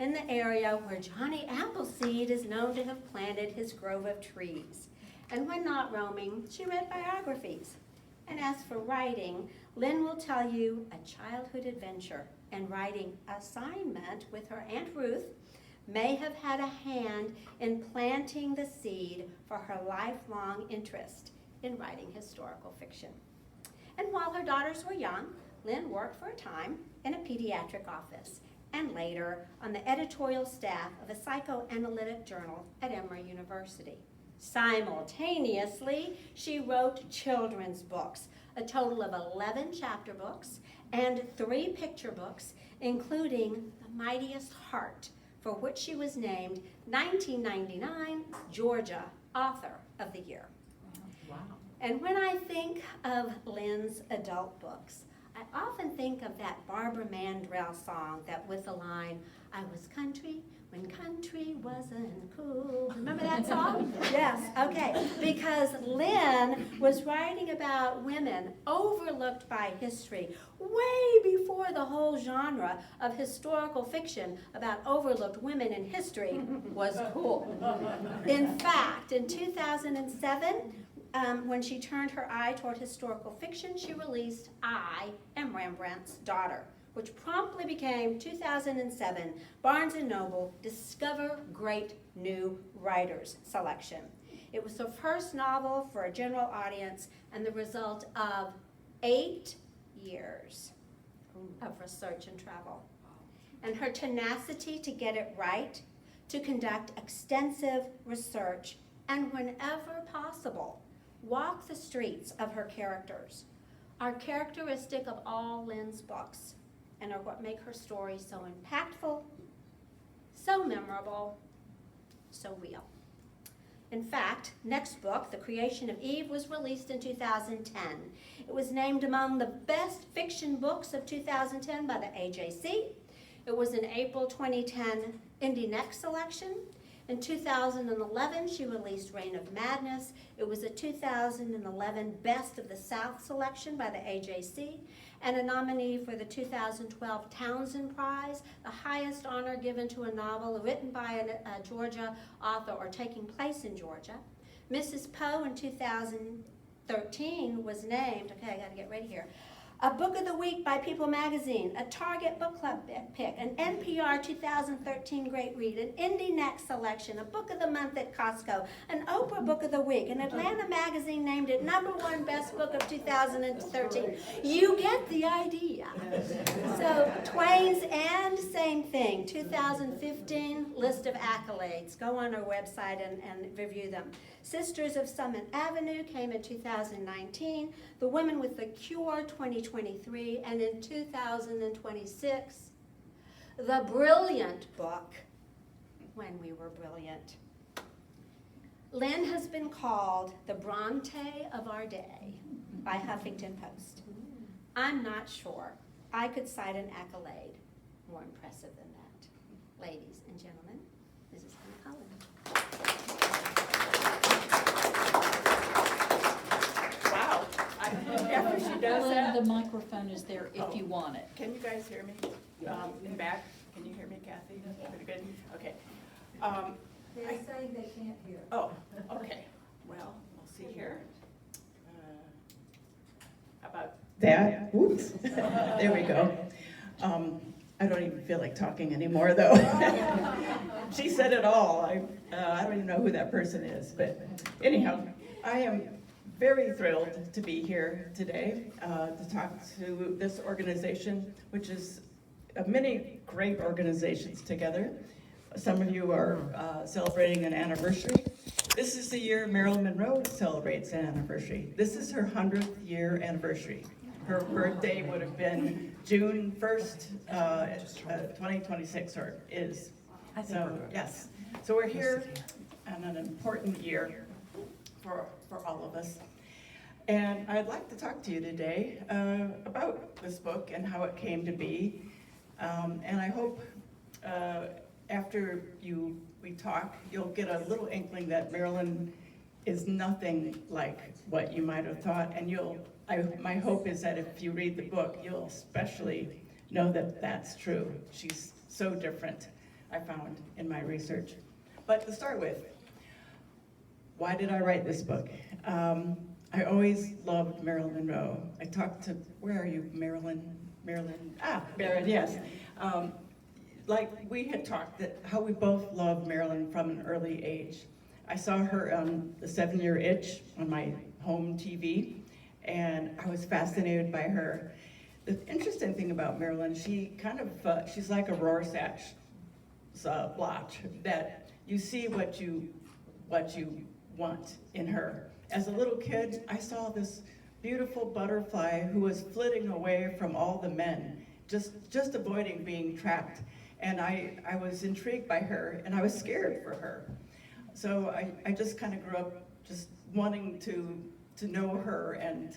in the area where Johnny Appleseed is known to have planted his grove of trees. And when not roaming, she read biographies. And as for writing, Lynn will tell you a childhood adventure and writing assignment with her Aunt Ruth may have had a hand in planting the seed for her lifelong interest in writing historical fiction. And while her daughters were young, Lynn worked for a time in a pediatric office and later on the editorial staff of a psychoanalytic journal at Emory University. Simultaneously, she wrote children's books, a total of 11 chapter books and 3 picture books, including The Mightiest Heart, for which she was named 1999 Georgia Author of the Year. Wow. And when I think of Lynn's adult books, I often think of that Barbara Mandrell song that with the line, I was country when country wasn't cool. Remember that song? Yes, okay. Because Lynn was writing about women overlooked by history way before the whole genre of historical fiction about overlooked women in history was cool. In fact, in 2007, when she turned her eye toward historical fiction, she released I Am Rembrandt's Daughter, which promptly became 2007 Barnes & Noble Discover Great New Writers selection. It was her first novel for a general audience and the result of 8 years of research and travel. And her tenacity to get it right, to conduct extensive research, and whenever possible, walk the streets of her characters, are characteristic of all Lynn's books and are what make her stories so impactful, so memorable, so real. In fact, next book, The Creation of Eve, was released in 2010. It was named among the best fiction books of 2010 by the AJC. It was an April 2010 Indie Next selection. In 2011, she released Reign of Madness. It was a 2011 Best of the South selection by the AJC and a nominee for the 2012 Townsend Prize, the highest honor given to a novel written by a Georgia author or taking place in Georgia. Mrs. Poe in 2013 was named, okay, I gotta get ready here, a Book of the Week by People Magazine, a Target Book Club pick, an NPR 2013 Great Read, an Indie Next selection, a Book of the Month at Costco, an Oprah Book of the Week, an Atlanta Magazine named it #1 Best Book of 2013. You get the idea. So Twain's and same thing, 2015 list of accolades. Go on our website and review them. Sisters of Summit Avenue came in 2019, The Women with the Cure 2023, and in 2026, the brilliant book, When We Were Brilliant. Lynn has been called the Bronte of our day by Huffington Post. I'm not sure I could cite an accolade more impressive than that. Ladies and gentlemen, Mrs. Lynn Cullen. Wow. After she does that. The microphone is there if you want it. Can you guys hear me? In back? Can you hear me, Kathy? Pretty good? Okay. They're saying they can't hear. Oh, okay. Well, we'll see here. How about that? Oops. There we go. I don't even feel like talking anymore, though. She said it all. I don't even know who that person is. But anyhow, I am very thrilled to be here today to talk to this organization, which is many great organizations together. Some of you are celebrating an anniversary. This is the year Marilyn Monroe celebrates an anniversary. This is her 100th year anniversary. Her birthday would have been June 1st, 2026, or is. So, yes. So we're here on an important year for all of us. And I'd like to talk to you today about this book and how it came to be. And I hope after we talk, you'll get a little inkling that Marilyn is nothing like what you might have thought. And my hope is that if you read the book, you'll especially know that that's true. She's so different I found in my research. But to start with, why did I write this book? I always loved Marilyn Monroe. I talked to, where are you, Marilyn? Marilyn, yes. Like we had talked, that how we both loved Marilyn from an early age. I saw her on the 7-Year Itch on my home TV, and I was fascinated by her. The interesting thing about Marilyn, she kind of, she's like a Rorschach blotch, that you see what you want in her. As a little kid, I saw this beautiful butterfly who was flitting away from all the men, just avoiding being trapped. And I was intrigued by her, and I was scared for her. So I just kind of grew up just wanting to know her, and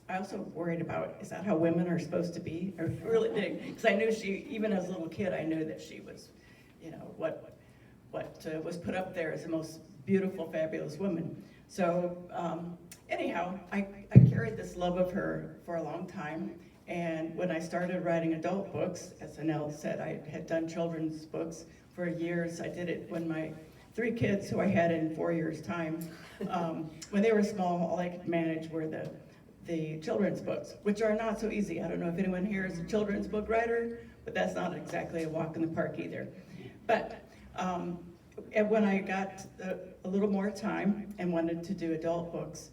I also worried about, is that how women are supposed to be? I really did, because I knew she, even as a little kid, I knew that she was, you know, what was put up there as the most beautiful, fabulous woman. So anyhow, I carried this love of her for a long time, and when I started writing adult books, as Annelle said, I had done children's books for years. I did it when my 3 kids, who I had in 4 years' time, when they were small, all I could manage were the children's books, which are not so easy. I don't know if anyone here is a children's book writer, but that's not exactly a walk in the park either. But and when I got a little more time and wanted to do adult books,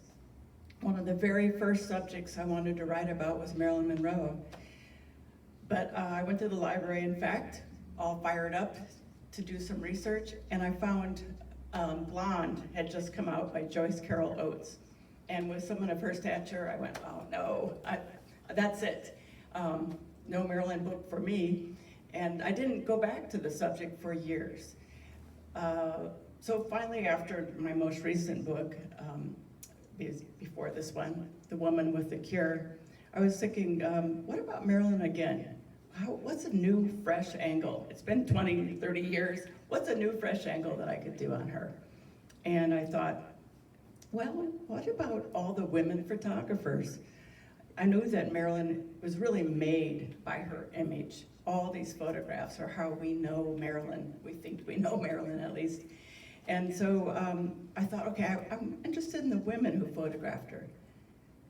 one of the very first subjects I wanted to write about was Marilyn Monroe. But I went to the library, in fact, all fired up to do some research, and I found Blonde had just come out by Joyce Carol Oates. And with someone of her stature, I went, oh no, that's it. No Marilyn book for me. And I didn't go back to the subject for years. So finally, after my most recent book, before this one, The Woman with the Cure, I was thinking, what about Marilyn again? What's a new, fresh angle? It's been 20, 30 years. What's a new, fresh angle that I could do on her? And I thought, well, what about all the women photographers? I knew that Marilyn was really made by her image. All these photographs are how we know Marilyn. We think we know Marilyn, at least. And so I thought, okay, I'm interested in the women who photographed her.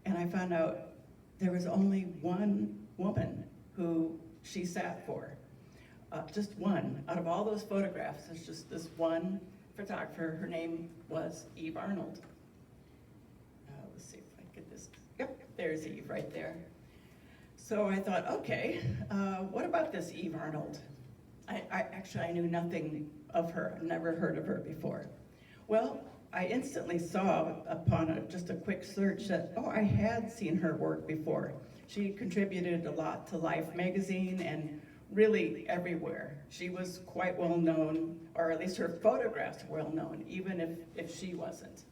And I found out there was only one woman who she sat for. Just one. Out of all those photographs, there's just this one photographer. Her name was Eve Arnold. Let's see if I get this. Yep, there's Eve right there. So I thought, okay, what about this Eve Arnold? I knew nothing of her. I'd never heard of her before. Well, I instantly saw upon just a quick search that, oh, I had seen her work before. She contributed a lot to Life magazine and really everywhere. She was quite well known, or at least her photographs were well known, even if she wasn't.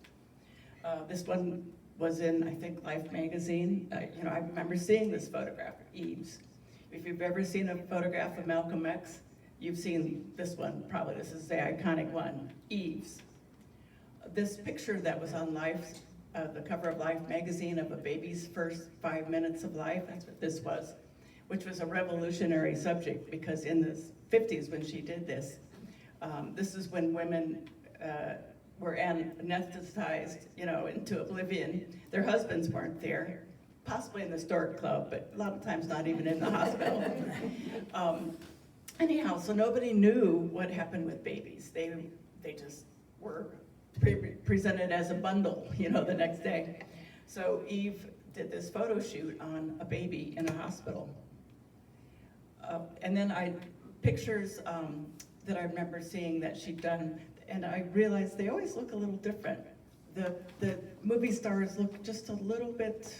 This one was in, I think, Life magazine. I remember seeing this photograph, Eve's. If you've ever seen a photograph of Malcolm X, you've seen this one, probably. This is the iconic one, Eve's. This picture that was on Life, the cover of Life magazine, of a baby's first 5 minutes of life, that's what this was, which was a revolutionary subject, because in the 50s when she did this, this is when women were anesthetized, into oblivion. Their husbands weren't there, possibly in the stork club, but a lot of times not even in the hospital. Anyhow, so nobody knew what happened with babies. They just were presented as a bundle, the next day. So Eve did this photo shoot on a baby in a hospital. And then pictures that I remember seeing that she'd done, and I realized they always look a little different. The movie stars look just a little bit,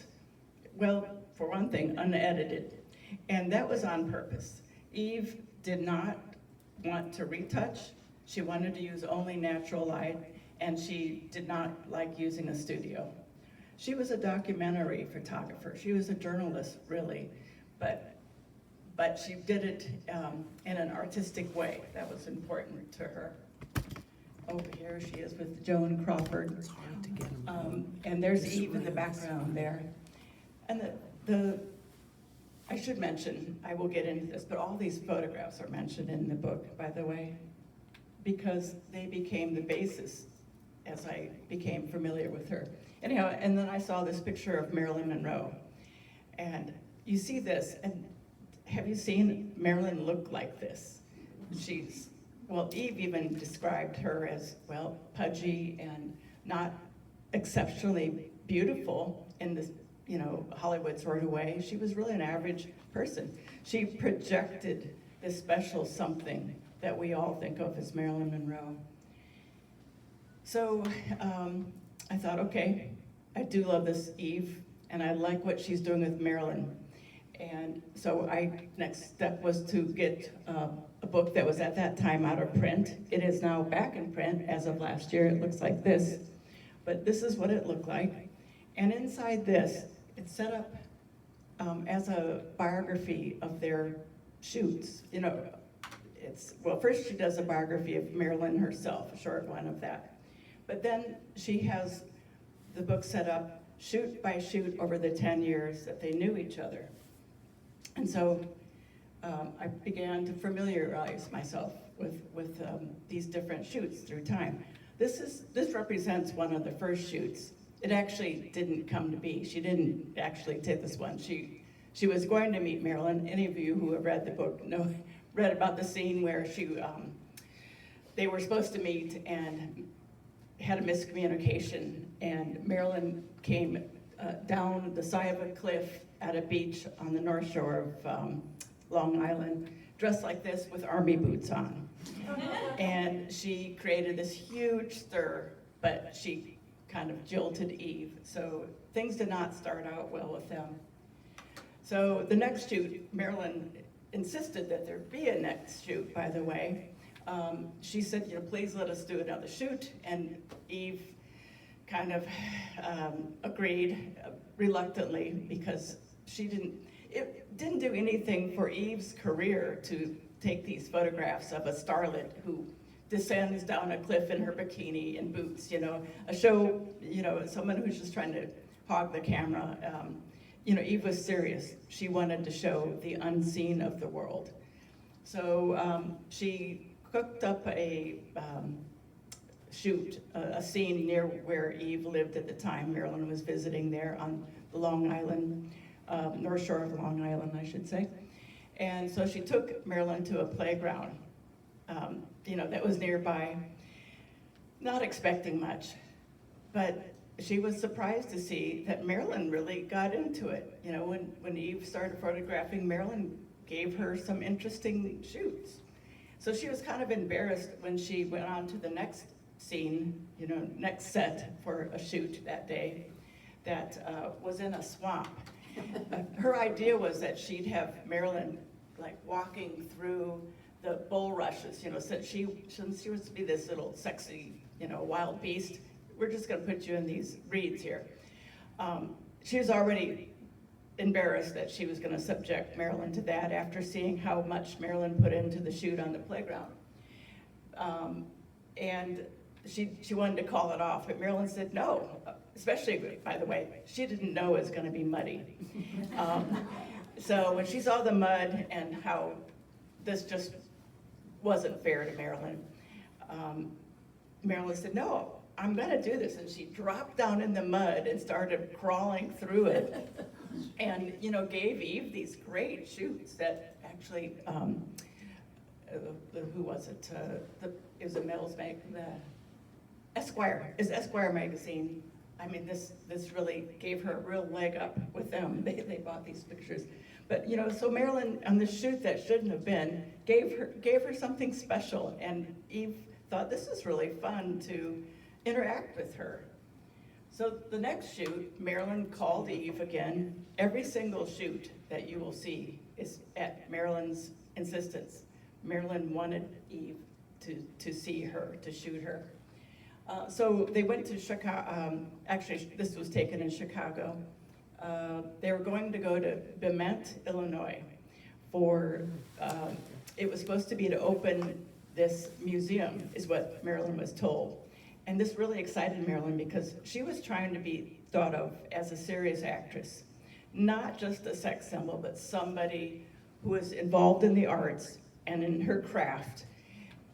well, for one thing, unedited. And that was on purpose. Eve did not want to retouch. She wanted to use only natural light, and she did not like using a studio. She was a documentary photographer. She was a journalist, really, but she did it in an artistic way. That was important to her. Over here she is with Joan Crawford. And there's Eve in the background there. And I should mention, I will get into this, but all these photographs are mentioned in the book, by the way, because they became the basis as I became familiar with her. Anyhow, and then I saw this picture of Marilyn Monroe. And you see this, and have you seen Marilyn look like this? Well, Eve even described her as, well, pudgy and not exceptionally beautiful in this, Hollywood sort of way. She was really an average person. She projected this special something that we all think of as Marilyn Monroe. So I thought, okay, I do love this Eve, and I like what she's doing with Marilyn. And so next step was to get a book that was at that time out of print. It is now back in print as of last year. It looks like this, but this is what it looked like. And inside this, it's set up as a biography of their shoots. Well, first she does a biography of Marilyn herself, a short one of that. But then she has the book set up shoot by shoot over the 10 years that they knew each other. And so I began to familiarize myself with these different shoots through time. This represents one of the first shoots. It actually didn't come to be. She didn't actually take this one. She was going to meet Marilyn. Any of you who have read the book read about the scene where they were supposed to meet and had a miscommunication, and Marilyn came down the side of a cliff at a beach on the North Shore of Long Island, dressed like this with army boots on. And she created this huge stir, but she kind of jilted Eve. So things did not start out well with them. So the next shoot, Marilyn insisted that there be a next shoot, by the way. She said, please let us do another shoot. And Eve kind of agreed reluctantly, because it didn't do anything for Eve's career to take these photographs of a starlet who descends down a cliff in her bikini and boots, a show, someone who's just trying to hog the camera. Eve was serious. She wanted to show the unseen of the world. So she cooked up a shoot, a scene near where Eve lived at the time. Marilyn was visiting there on the Long Island, North Shore of Long Island, I should say. And so she took Marilyn to a playground, that was nearby, not expecting much. But she was surprised to see that Marilyn really got into it. When Eve started photographing, Marilyn gave her some interesting shoots. So she was kind of embarrassed when she went on to the next scene, next set for a shoot that day that was in a swamp. Her idea was that she'd have Marilyn like walking through the bulrushes, since she was to be this little sexy, wild beast. We're just gonna put you in these reeds here. She was already embarrassed that she was gonna subject Marilyn to that after seeing how much Marilyn put into the shoot on the playground. And she wanted to call it off, but Marilyn said no, especially, by the way, she didn't know it was gonna be muddy. So when she saw the mud and how this just wasn't fair to Marilyn, Marilyn said, no, I'm gonna do this. And she dropped down in the mud and started crawling through it and, gave Eve these great shoots that actually, who was it? It was a male's magazine, Esquire magazine. I mean, this really gave her a real leg up with them. They bought these pictures. But, so Marilyn, on this shoot that shouldn't have been, gave her something special. And Eve thought, this is really fun to interact with her. So the next shoot, Marilyn called Eve again. Every single shoot that you will see is at Marilyn's insistence. Marilyn wanted Eve to see her, to shoot her. So they went to Chicago. Actually, this was taken in Chicago. They were going to go to Bement, Illinois, for, it was supposed to be to open this museum, is what Marilyn was told. And this really excited Marilyn because she was trying to be thought of as a serious actress, not just a sex symbol, but somebody who was involved in the arts and in her craft.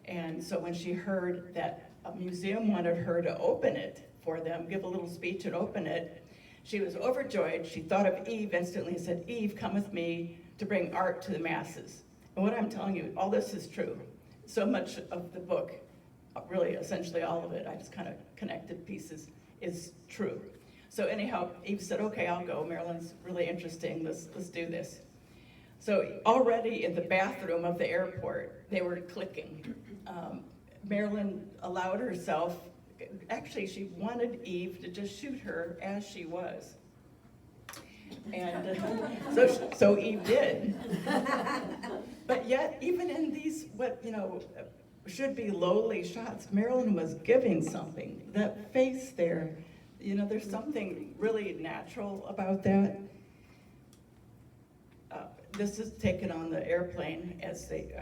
And so when she heard that a museum wanted her to open it for them, give a little speech and open it, she was overjoyed. She thought of Eve instantly and said, "Eve, come with me to bring art to the masses." And what I'm telling you, all this is true. So much of the book, really essentially all of it, I just kind of connected pieces, is true. So anyhow, Eve said, "Okay, I'll go. Marilyn's really interesting. Let's do this." So already in the bathroom of the airport, they were clicking. Marilyn allowed herself, actually she wanted Eve to just shoot her as she was. And so Eve did. But yet, even in these, should be lowly shots, Marilyn was giving something. That face there, there's something really natural about that. This is taken on the airplane as they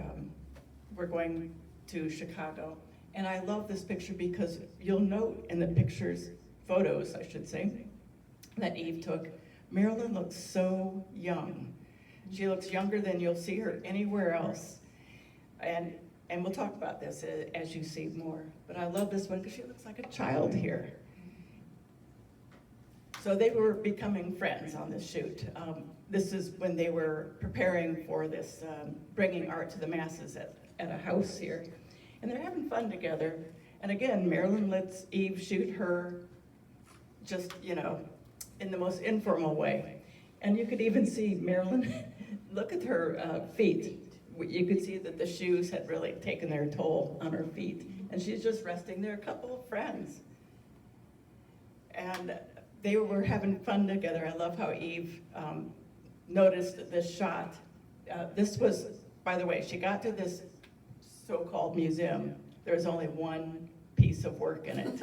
were going to Chicago. And I love this picture because you'll note in the photos, I should say, that Eve took, Marilyn looks so young. She looks younger than you'll see her anywhere else. And we'll talk about this as you see more. But I love this one because she looks like a child here. So they were becoming friends on this shoot. This is when they were preparing for this, bringing art to the masses at a house here. And they're having fun together. And again, Marilyn lets Eve shoot her just, in the most informal way. And you could even see Marilyn, look at her feet. You could see that the shoes had really taken their toll on her feet. And she's just resting there, a couple of friends. And they were having fun together. I love how Eve noticed this shot. This was, by the way, she got to this so-called museum. There was only one piece of work in it,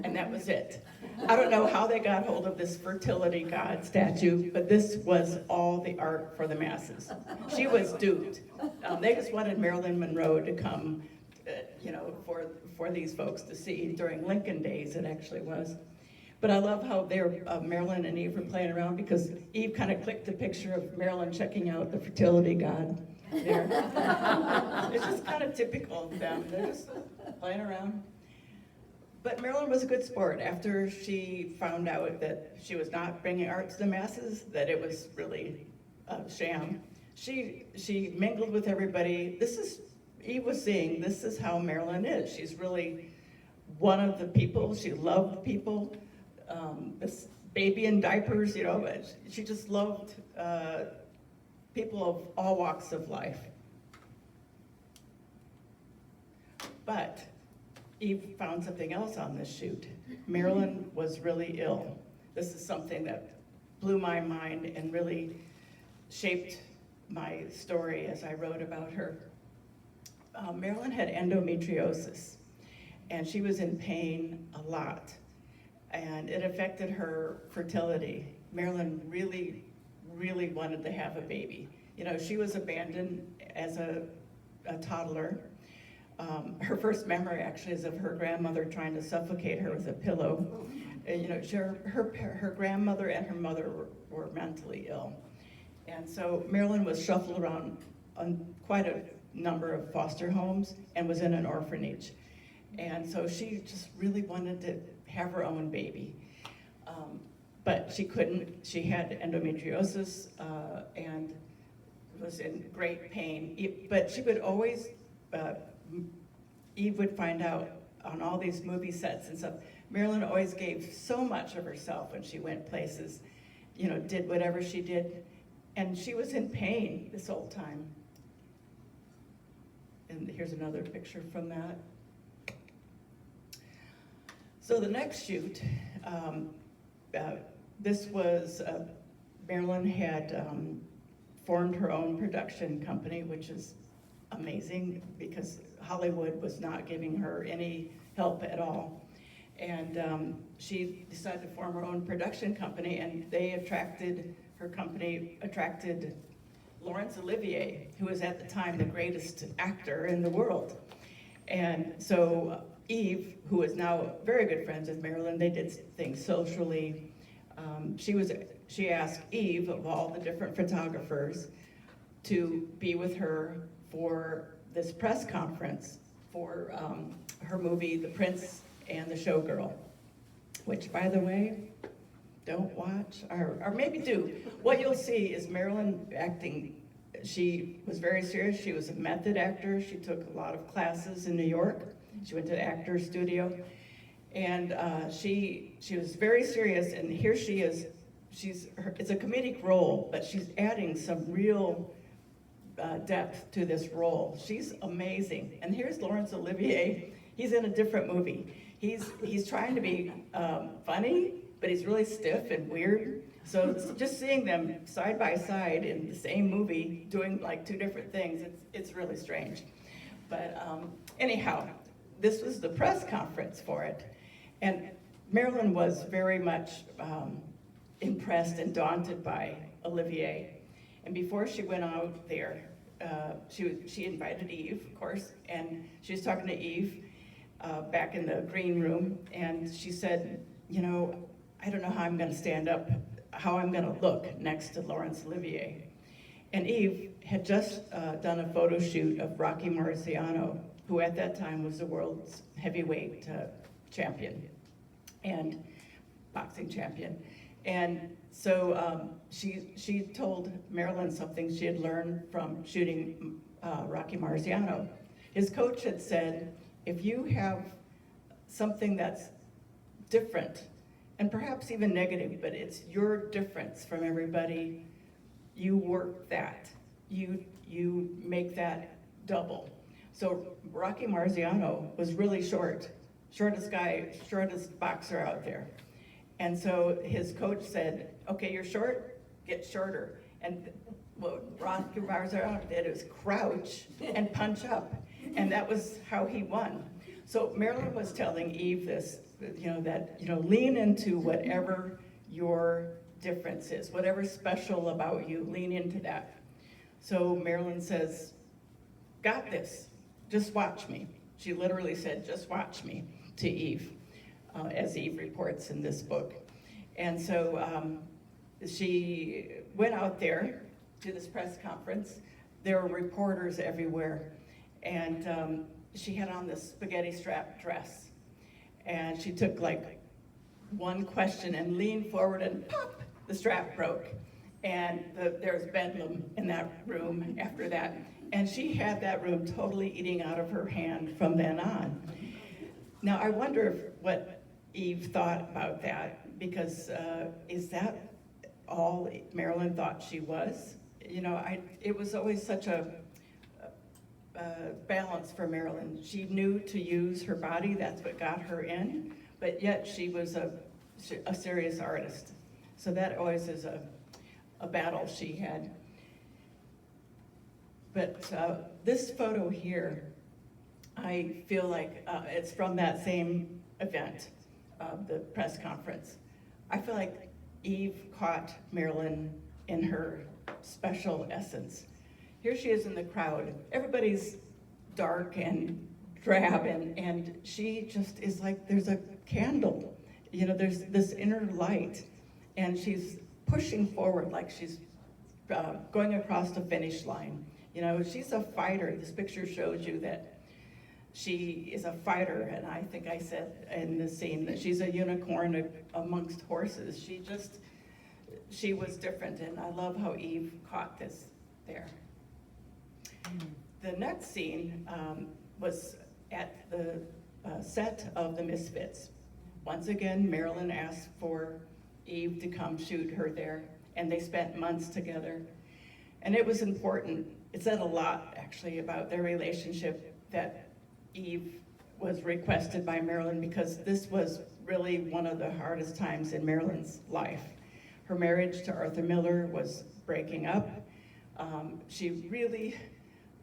and that was it. I don't know how they got hold of this fertility god statue, but this was all the art for the masses. She was duped. They just wanted Marilyn Monroe to come, for these folks to see during Lincoln days, it actually was. But I love how Marilyn and Eve were playing around because Eve kind of clicked the picture of Marilyn checking out the fertility god there. It's just kind of typical of them. They're just playing around. But Marilyn was a good sport. After she found out that she was not bringing art to the masses, that it was really a sham, she mingled with everybody. Eve was seeing, this is how Marilyn is. She's really one of the people. She loved people. This baby in diapers, but she just loved people of all walks of life. But Eve found something else on this shoot. Marilyn was really ill. This is something that blew my mind and really shaped my story as I wrote about her. Marilyn had endometriosis, and she was in pain a lot, and it affected her fertility. Marilyn really, really wanted to have a baby. She was abandoned as a toddler. Her first memory actually is of her grandmother trying to suffocate her with a pillow. Her grandmother and her mother were mentally ill. And so Marilyn was shuffled around on quite a number of foster homes and was in an orphanage. And so she just really wanted to have her own baby. But she couldn't. She had endometriosis and was in great pain. But she would always, Eve would find out on all these movie sets and stuff, Marilyn always gave so much of herself when she went places, did whatever she did. And she was in pain this whole time. And here's another picture from that. So the next shoot, this was, Marilyn had formed her own production company, which is amazing because Hollywood was not giving her any help at all. And she decided to form her own production company, and her company attracted Laurence Olivier, who was at the time the greatest actor in the world. And so Eve, who is now very good friends with Marilyn, they did things socially. She was she asked Eve, of all the different photographers, to be with her for this press conference for her movie, The Prince and the Showgirl, which, by the way, don't watch, or maybe do. What you'll see is Marilyn acting. She was very serious. She was a method actor. She took a lot of classes in New York. She went to the actor's studio. And she was very serious, and here she is. It's a comedic role, but she's adding some real depth to this role. She's amazing. And here's Laurence Olivier. He's in a different movie. He's trying to be funny, but he's really stiff and weird. So just seeing them side by side in the same movie doing like two different things, it's really strange. But anyhow, this was the press conference for it. And Marilyn was very much impressed and daunted by Olivier. And before she went out there, she invited Eve, of course, and she was talking to Eve back in the green room, and she said, you know, I don't know how I'm gonna stand up, how I'm gonna look next to Laurence Olivier. And Eve had just done a photo shoot of Rocky Marciano, who at that time was the world's heavyweight champion and boxing champion. And so she told Marilyn something she had learned from shooting Rocky Marciano. His coach had said, if you have something that's different, and perhaps even negative, but it's your difference from everybody, you work that. You make that double. So Rocky Marciano was really short, shortest boxer out there. And so his coach said, okay, you're short, get shorter. And what Rocky Marciano did was crouch and punch up. And that was how he won. So Marilyn was telling Eve this, lean into whatever your difference is, whatever's special about you, lean into that. So Marilyn says, got this, just watch me. She literally said, just watch me, to Eve, as Eve reports in this book. And so she went out there to this press conference. There were reporters everywhere. And she had on this spaghetti strap dress. And she took like one question and leaned forward and pop, the strap broke. And there was bedlam in that room after that. And she had that room totally eating out of her hand from then on. Now I wonder what Eve thought about that, because is that all Marilyn thought she was? You know, it was always such a balance for Marilyn. She knew to use her body, that's what got her in, but yet she was a serious artist. So that always is a battle she had. But this photo here, I feel like it's from that same event, the press conference. I feel like Eve caught Marilyn in her special essence. Here she is in the crowd. Everybody's dark and drab, and she just is like, there's a candle. You know, there's this inner light, and she's pushing forward like she's going across the finish line. You know, she's a fighter. This picture shows you that she is a fighter, and I think I said in the scene that she's a unicorn amongst horses. She was different, and I love how Eve caught this there. The next scene was at the set of The Misfits. Once again, Marilyn asked for Eve to come shoot her there, and they spent months together. And it was important. It said a lot, actually, about their relationship that Eve was requested by Marilyn, because this was really one of the hardest times in Marilyn's life. Her marriage to Arthur Miller was breaking up. She really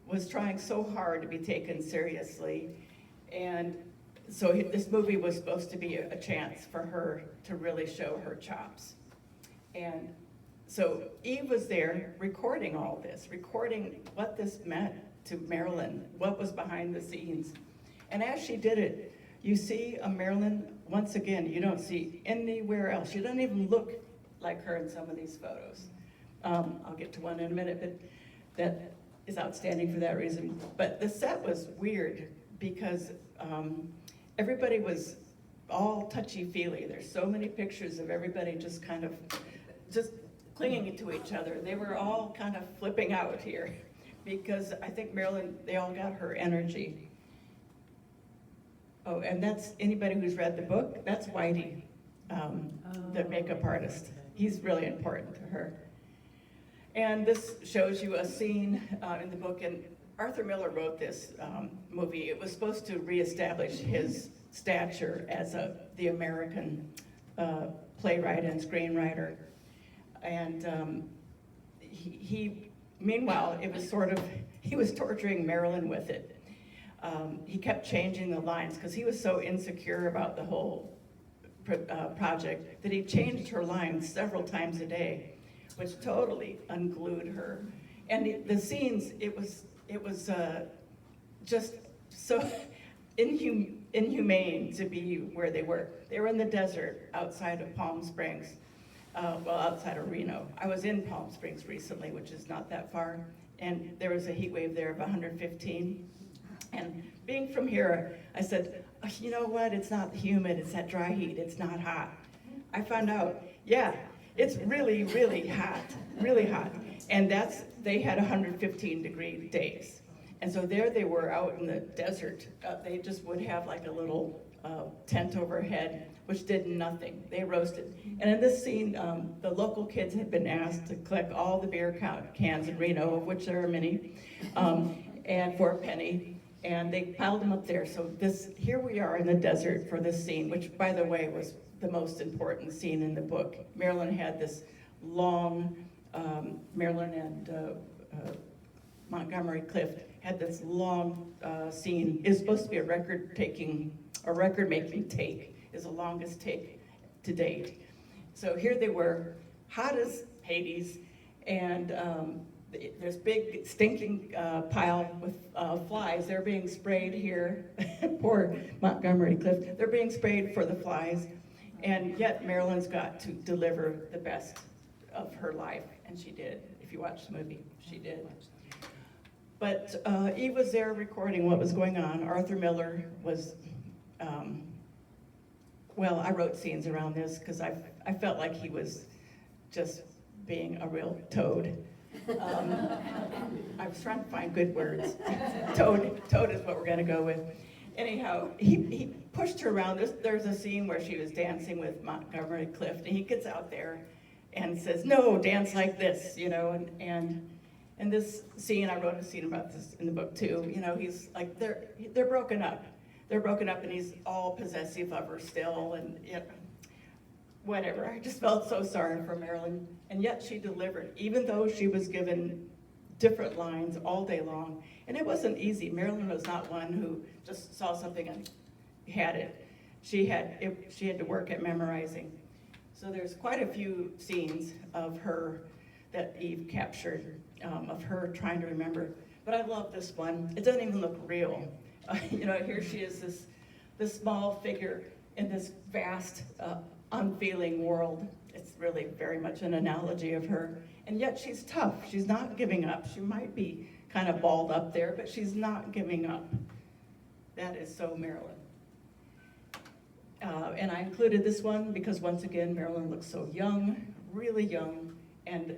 was trying so hard to be taken seriously. And so this movie was supposed to be a chance for her to really show her chops. And so Eve was there recording all this, recording what this meant to Marilyn, what was behind the scenes. And as she did it, you see a Marilyn, once again, you don't see anywhere else. You don't even look like her in some of these photos. I'll get to one in a minute, but that is outstanding for that reason. But the set was weird because everybody was all touchy-feely. There's so many pictures of everybody just kind of just clinging to each other. They were all kind of flipping out here because I think Marilyn, they all got her energy. Oh, and that's anybody who's read the book, that's Whitey, the makeup artist. He's really important to her. And this shows you a scene in the book, and Arthur Miller wrote this movie. It was supposed to reestablish his stature as the American playwright and screenwriter. And meanwhile, it was sort of, he was torturing Marilyn with it. He kept changing the lines because he was so insecure about the whole project that he changed her lines several times a day, which totally unglued her. And the scenes, it was just so inhumane to be where they were. They were in the desert outside of Palm Springs, outside of Reno. I was in Palm Springs recently, which is not that far, and there was a heat wave there of 115. And being from here, I said, oh, you know what, it's not humid, it's that dry heat, it's not hot. I found out, yeah, it's really, really hot, really hot. And they had 115-degree days. And so there they were out in the desert. They just would have like a little tent overhead, which did nothing. They roasted. And in this scene, the local kids had been asked to collect all the beer cans in Reno, of which there are many, and for a penny. And they piled them up there. So here we are in the desert for this scene, which, by the way, was the most important scene in the book. Marilyn had this long, Marilyn and Montgomery Clift had this long scene. It's supposed to be a record-making take. Is the longest take to date. So here they were, hot as Hades, and there's big stinking pile with flies. They're being sprayed here. Poor Montgomery Clift. They're being sprayed for the flies, and yet Marilyn's got to deliver the best of her life, and she did. If you watch the movie, she did. But Eve was there recording what was going on. Arthur Miller was, well, I wrote scenes around this because I felt like he was just being a real toad. I was trying to find good words. Toad is what we're gonna go with. Anyhow, he pushed her around. There's a scene where she was dancing with Montgomery Clift, and he gets out there and says, no, dance like this, you know, and this scene, I wrote a scene about this in the book too, you know, he's like, they're broken up. They're broken up and he's all possessive of her still, and you know, whatever. I just felt so sorry for Marilyn, and yet she delivered, even though she was given different lines all day long. And it wasn't easy. Marilyn was not one who just saw something and had it. She had to work at memorizing. So there's quite a few scenes of her that Eve captured, of her trying to remember. But I love this one. It doesn't even look real. You know, here she is, this small figure in this vast, unfeeling world. It's really very much an analogy of her. And yet she's tough. She's not giving up. She might be kind of balled up there, but she's not giving up. That is so Marilyn. And I included this one because, once again, Marilyn looks so young, really young, and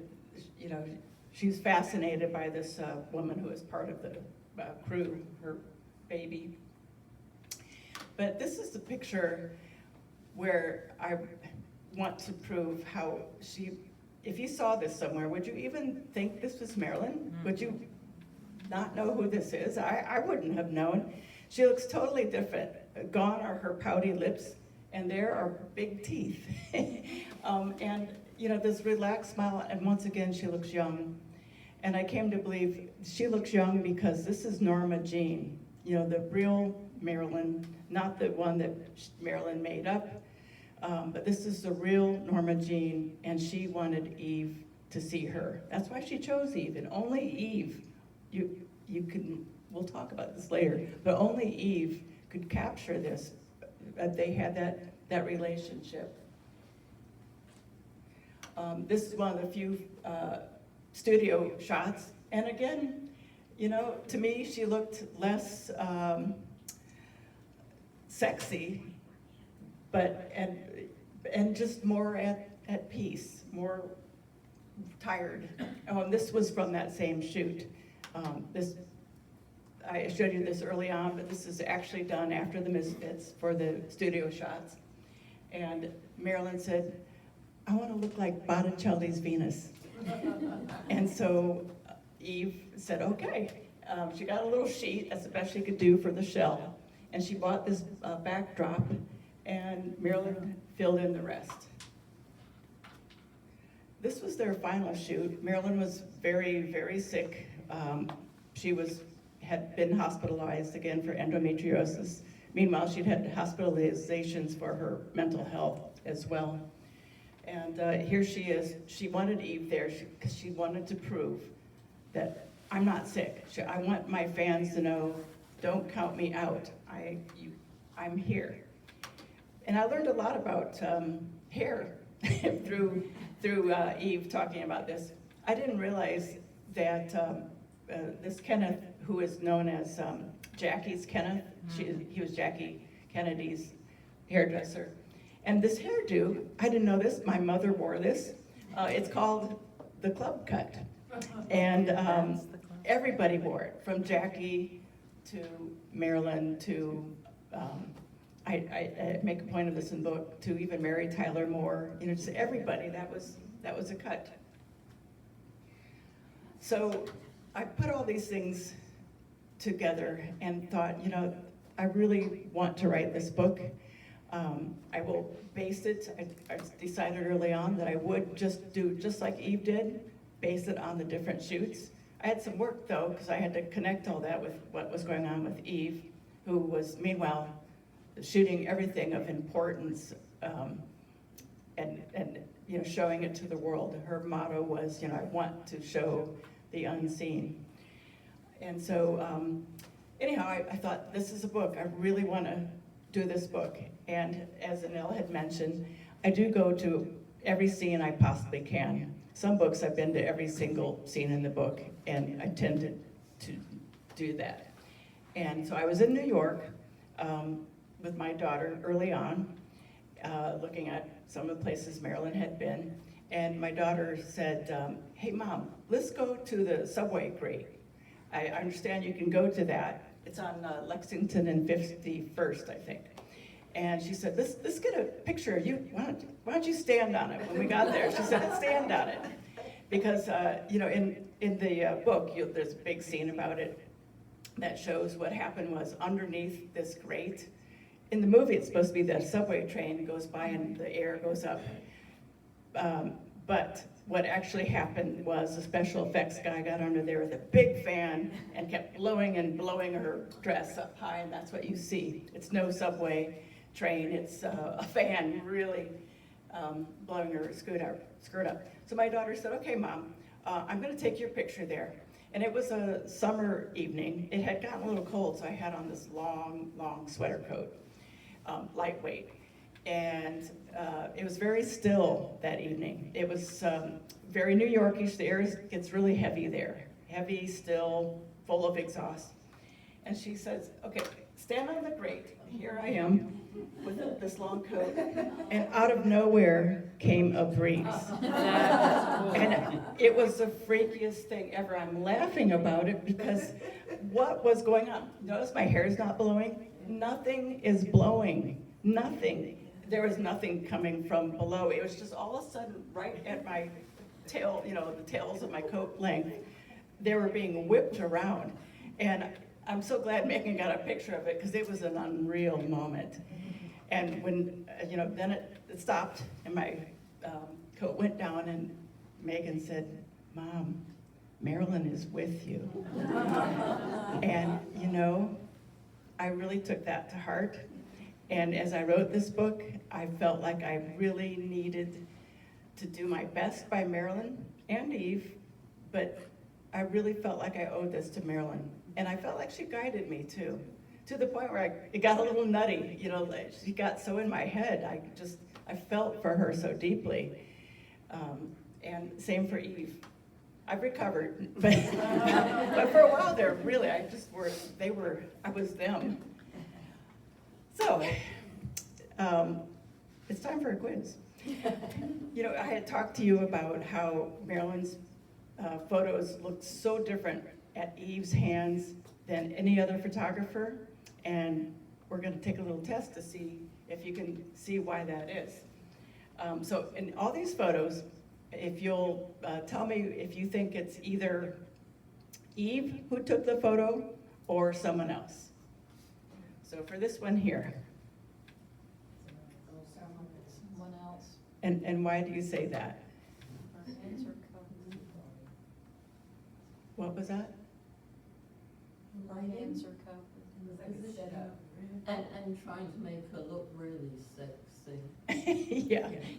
you know, she's fascinated by this woman who is part of the crew, her baby. But this is the picture where I want to prove how if you saw this somewhere, would you even think this was Marilyn? Would you not know who this is? I wouldn't have known. She looks totally different. Gone are her pouty lips, and there are big teeth. And you know, this relaxed smile, and once again, she looks young. And I came to believe she looks young because this is Norma Jean, you know, the real Marilyn, not the one that Marilyn made up, but this is the real Norma Jean, and she wanted Eve to see her. That's why she chose Eve, and only Eve, you can, we'll talk about this later, but only Eve could capture this. They had that relationship. This is one of the few studio shots. And again, you know, to me, she looked less sexy, but, and just more at peace, more tired. This was from that same shoot. I showed you this early on, but this is actually done after the Misfits for the studio shots. And Marilyn said, I want to look like Botticelli's Venus. And so Eve said, okay. She got a little sheet, that's the best she could do for the shell. And she bought this backdrop, and Marilyn filled in the rest. This was their final shoot. Marilyn was very, very sick. She had been hospitalized again for endometriosis. Meanwhile, she'd had hospitalizations for her mental health as well. And here she is. She wanted Eve there because she wanted to prove that I'm not sick. I want my fans to know, don't count me out. I'm here. And I learned a lot about hair through Eve talking about this. I didn't realize that this Kenneth, who is known as Jackie's Kenneth, he was Jackie Kennedy's hairdresser. And this hairdo, I didn't know this, my mother wore this. It's called the club cut. And everybody wore it, from Jackie to Marilyn to, I make a point of this in the book, to even Mary Tyler Moore, you know, just everybody, that was a cut. So I put all these things together and thought, you know, I really want to write this book. I will base it, I decided early on that I would just do, just like Eve did, base it on the different shoots. I had some work though, because I had to connect all that with what was going on with Eve, who was meanwhile shooting everything of importance and you know, showing it to the world. Her motto was, you know, I want to show the unseen. And so anyhow, I thought, this is a book. I really want to do this book. And as Anil had mentioned, I do go to every scene I possibly can. Some books I've been to every single scene in the book, and I tend to do that. And so I was in New York with my daughter early on, looking at some of the places Marilyn had been, and my daughter said, hey Mom, let's go to the subway grate. I understand you can go to that. It's on Lexington and 51st, I think. And she said, let's get a picture of you. Why don't you stand on it? When we got there, she said, stand on it. Because, you know, in the book, there's a big scene about it that shows what happened was underneath this grate. In the movie, it's supposed to be that subway train goes by and the air goes up. But what actually happened was a special effects guy got under there with a big fan and kept blowing and blowing her dress up high, and that's what you see. It's no subway train, it's a fan really blowing her skirt up. So my daughter said, okay Mom, I'm gonna take your picture there. And it was a summer evening. It had gotten a little cold, so I had on this long, long sweater coat, lightweight. And it was very still that evening. It was very New Yorkish. The air gets really heavy there. Heavy, still, full of exhaust. And she says, okay, stand on the grate. Here I am with this long coat. And out of nowhere came a breeze. And it was the freakiest thing ever. I'm laughing about it because what was going on? Notice my hair is not blowing. Nothing is blowing. Nothing. There was nothing coming from below. It was just all of a sudden right at my tail, you know, the tails of my coat length, they were being whipped around. And I'm so glad Megan got a picture of it because it was an unreal moment. And when, you know, then it stopped and my coat went down and Megan said, Mom, Marilyn is with you. And, you know, I really took that to heart. And as I wrote this book, I felt like I really needed to do my best by Marilyn and Eve, but I really felt like I owed this to Marilyn. And I felt like she guided me too, to the point where it got a little nutty, you know, she got so in my head, I felt for her so deeply. And same for Eve. I've recovered, but, but for a while there, really, I was them. So, it's time for a quiz. You know, I had talked to you about how Marilyn's photos looked so different at Eve's hands than any other photographer, and we're going to take a little test to see if you can see why that is. So in all these photos, if you'll tell me if you think it's either Eve who took the photo or someone else. So for this one here, Someone else. and why do you say that? Her hands are covered. What was that? Her hands are covered. And trying to make her look really sexy.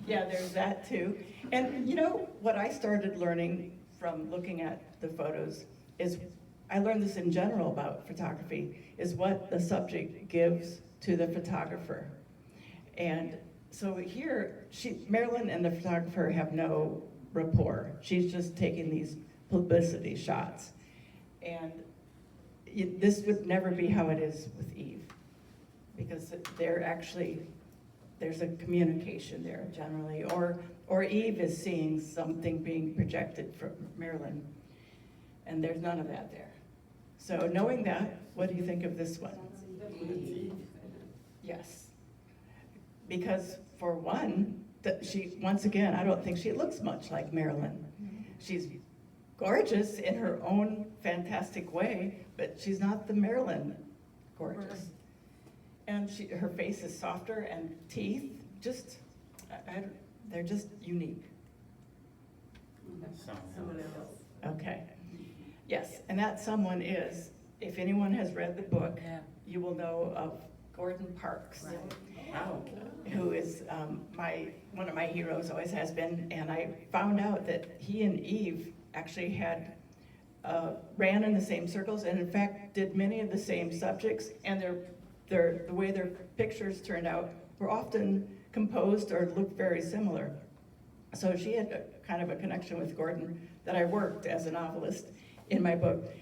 Yeah, there's that too. And you know, what I started learning from looking at the photos is, I learned this in general about photography, is what the subject gives to the photographer. And so here, Marilyn and the photographer have no rapport. She's just taking these publicity shots. And this would never be how it is with Eve, because there's a communication there generally, or Eve is seeing something being projected from Marilyn, and there's none of that there. So knowing that, what do you think of this one? Yes, because for one, once again, I don't think she looks much like Marilyn. She's gorgeous in her own fantastic way, but she's not the Marilyn gorgeous. And her face is softer, and teeth, they're just unique. Someone else. Okay. Yes, and that someone is, if anyone has read the book, you will know of Gordon Parks, who is one of my heroes, always has been, and I found out that he and Eve actually had ran in the same circles, and in fact did many of the same subjects, and the way their pictures turned out were often composed or looked very similar. So she had kind of a connection with Gordon that I worked as a novelist in my book.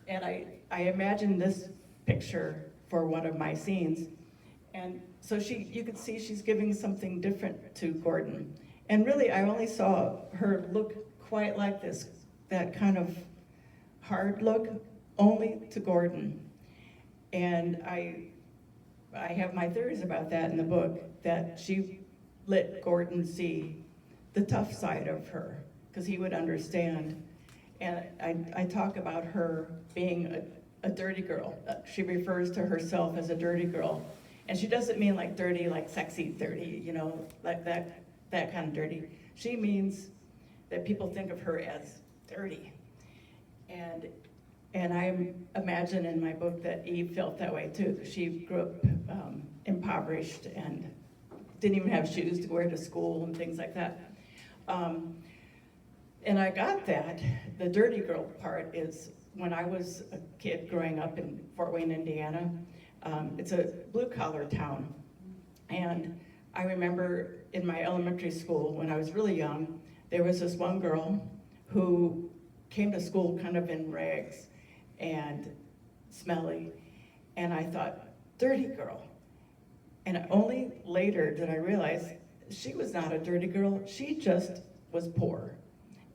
And I imagined this picture for one of my scenes. And so you could see she's giving something different to Gordon. And really, I only saw her look quite like this, that kind of hard look, only to Gordon. And I have my theories about that in the book, that she let Gordon see the tough side of her, because he would understand. And I talk about her being a dirty girl. She refers to herself as a dirty girl. And she doesn't mean like dirty, like sexy dirty, you know, like that kind of dirty. She means that people think of her as dirty. And I imagine in my book that Eve felt that way too. She grew up impoverished and didn't even have shoes to wear to school and things like that. And I got that. The dirty girl part is when I was a kid growing up in Fort Wayne, Indiana. It's a blue-collar town. And I remember in my elementary school, when I was really young, there was this one girl who came to school kind of in rags and smelly. And I thought, dirty girl. And only later did I realize she was not a dirty girl, she just was poor.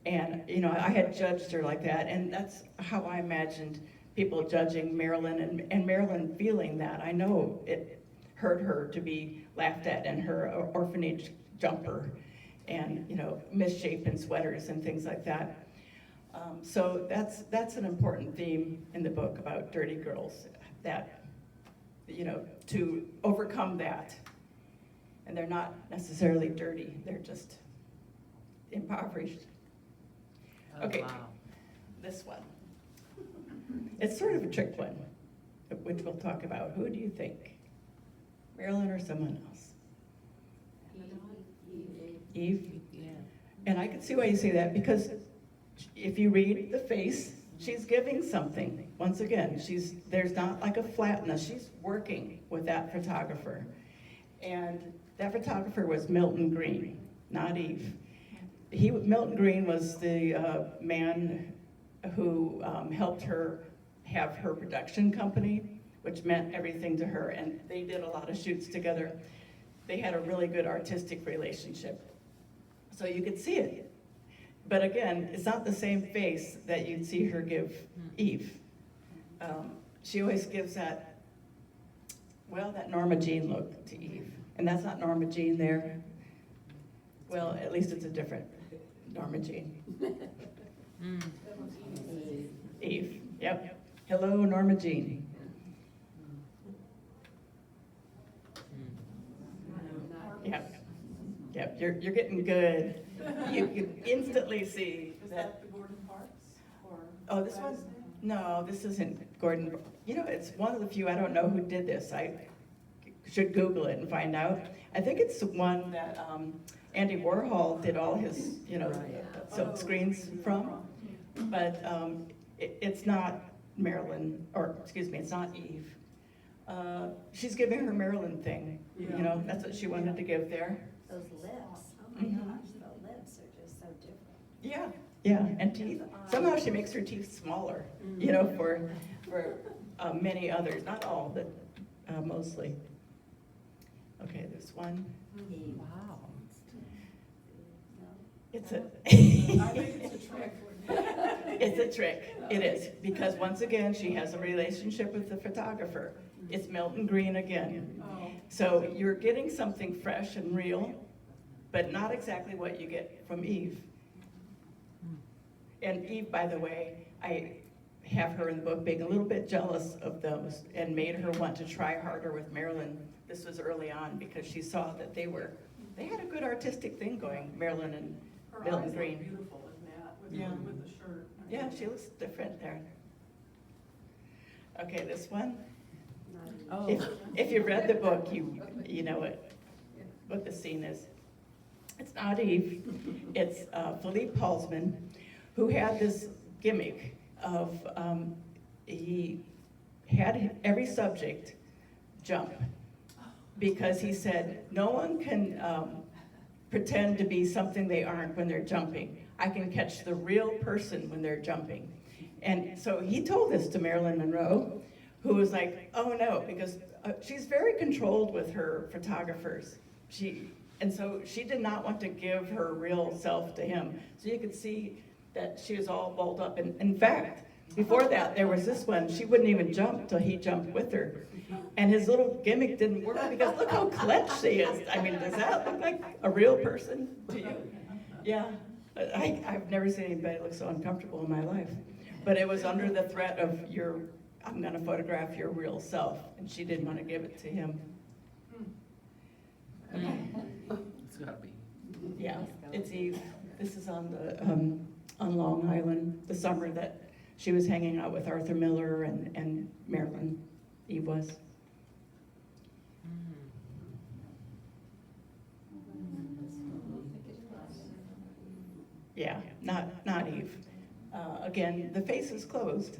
And you know, I had judged her like that, and that's how I imagined people judging Marilyn, and Marilyn feeling that. I know it hurt her to be laughed at in her orphanage jumper and, you know, misshapen sweaters and things like that. So that's an important theme in the book about dirty girls, that, you know, to overcome that. And they're not necessarily dirty, they're just impoverished. Okay, Wow. This one. It's sort of a trick one, which we'll talk about. Who do you think? Marilyn or someone else? Eve? Yeah. And I can see why you say that, because if you read the face, she's giving something. Once again, there's not like a flatness. She's working with that photographer. And that photographer was Milton Green, not Eve. Milton Green was the man who helped her have her production company, which meant everything to her, and they did a lot of shoots together. They had a really good artistic relationship. So you could see it. But again, it's not the same face that you'd see her give Eve. She always gives that, well, that Norma Jean look to Eve. And that's not Norma Jean there. Well, at least it's a different Norma Jean. Eve, yep. Hello, Norma Jean. Yep, yep, you're getting good. You instantly see Is that. that the Gordon Parks? Or Oh, this one? No, this isn't Gordon. You know, it's one of the few, I don't know who did this. I should Google it and find out. I think it's the one that Andy Warhol did all his, silk screens from. But it's not Marilyn, or excuse me, it's not Eve. She's giving her Marilyn thing. That's what she wanted to give there. Those lips, oh my gosh, the lips are just so different. Yeah, and teeth. Somehow she makes her teeth smaller, for many others, not all, but mostly. Okay, this one. Wow. It's a. I think it's a trick. It's a trick. It is, because once again, she has a relationship with the photographer. It's Milton Green again. Oh. So you're getting something fresh and real, but not exactly what you get from Eve. And Eve, by the way, I have her in the book being a little bit jealous of those and made her want to try harder with Marilyn. This was early on because she saw that they had a good artistic thing going, Marilyn and Her Milton eyes Green. look beautiful in that, Yeah. with the shirt. Yeah, she looks different there. Okay, this one. Oh. If you've read the book, you know what the scene is. It's not Eve. It's Philippe Halsman, who had this gimmick of he had every subject jump because he said no one can pretend to be something they aren't when they're jumping. I can catch the real person when they're jumping. And so he told this to Marilyn Monroe, who was like, oh no, because she's very controlled with her photographers. And so she did not want to give her real self to him. So you could see that she was all balled up. And in fact, before that, there was this one, she wouldn't even jump till he jumped with her. And his little gimmick didn't work because look how clenched she is. I mean, does that look like a real person to you? Yeah, I've never seen anybody look so uncomfortable in my life. But it was under the threat of I'm gonna photograph your real self, and she didn't want to give it to him. It's gotta be. Yeah, it's Eve. This is on the on Long Island, the summer that she was hanging out with Arthur Miller and Marilyn. Eve was. Yeah, not Eve. Again, the face is closed.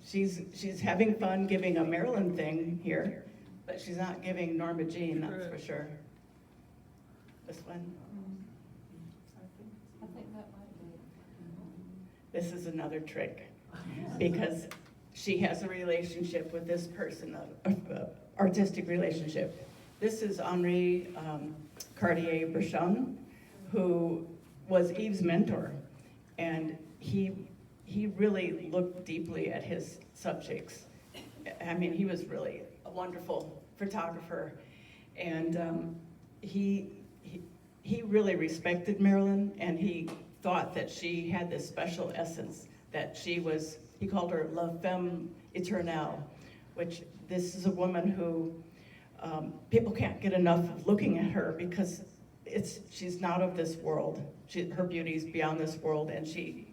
She's having fun giving a Marilyn thing here, but she's not giving Norma Jean, that's for sure. This one. I think that might be. This is another trick because she has a relationship with this person, an artistic relationship. This is Henri Cartier-Bresson, who was Eve's mentor, and he really looked deeply at his subjects. I mean, he was really a wonderful photographer, and he really respected Marilyn, and he thought that she had this special essence, that she was, he called her la femme éternelle, which this is a woman who people can't get enough of looking at her because she's not of this world. Her beauty is beyond this world, and she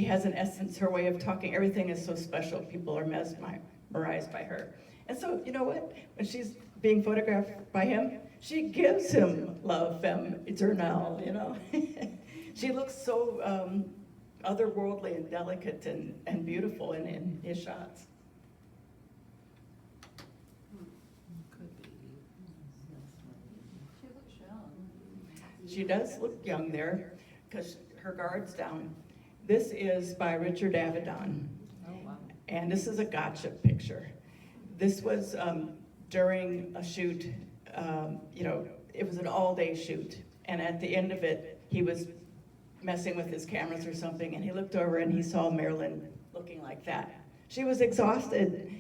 has an essence, her way of talking, everything is so special. People are mesmerized by her. And so, you know what? When she's being photographed by him, she gives him la femme éternelle, She looks so otherworldly and delicate and beautiful in his shots. Could be. She looks young. She does look young there, because her guards down. This is by Richard Avedon, Oh, wow. and this is a gotcha picture. This was during a shoot, it was an all-day shoot, and at the end of it, he was messing with his cameras or something, and he looked over and he saw Marilyn looking like that. She was exhausted.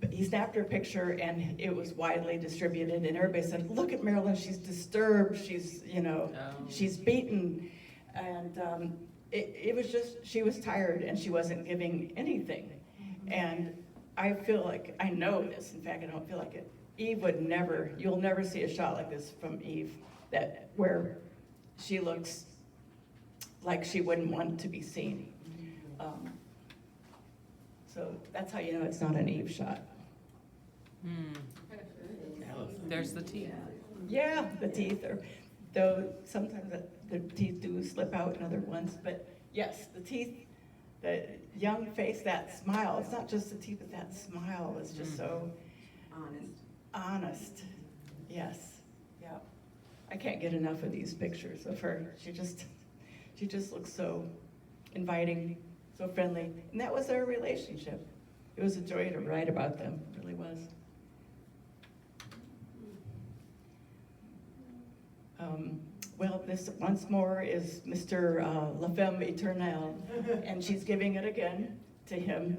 But he snapped her picture and it was widely distributed, and everybody said, look at Marilyn, she's disturbed, she's, she's beaten. And it was just, she was tired and she wasn't giving anything. And I feel like, I know this, in fact I don't feel like it, Eve would never, you'll never see a shot like this from Eve, where she looks like she wouldn't want to be seen. So that's how you know it's not an Eve shot. There's the teeth. Yeah, the teeth are, though sometimes the teeth do slip out in other ones, but yes, the teeth, the young face, that smile, it's not just the teeth, but that smile is just so honest. Yes, yeah. I can't get enough of these pictures of her. She just looks so inviting, so friendly, and that was their relationship. It was a joy to write about them, it really was. Well, this once more is Mr. La Femme Eternelle, and she's giving it again to him,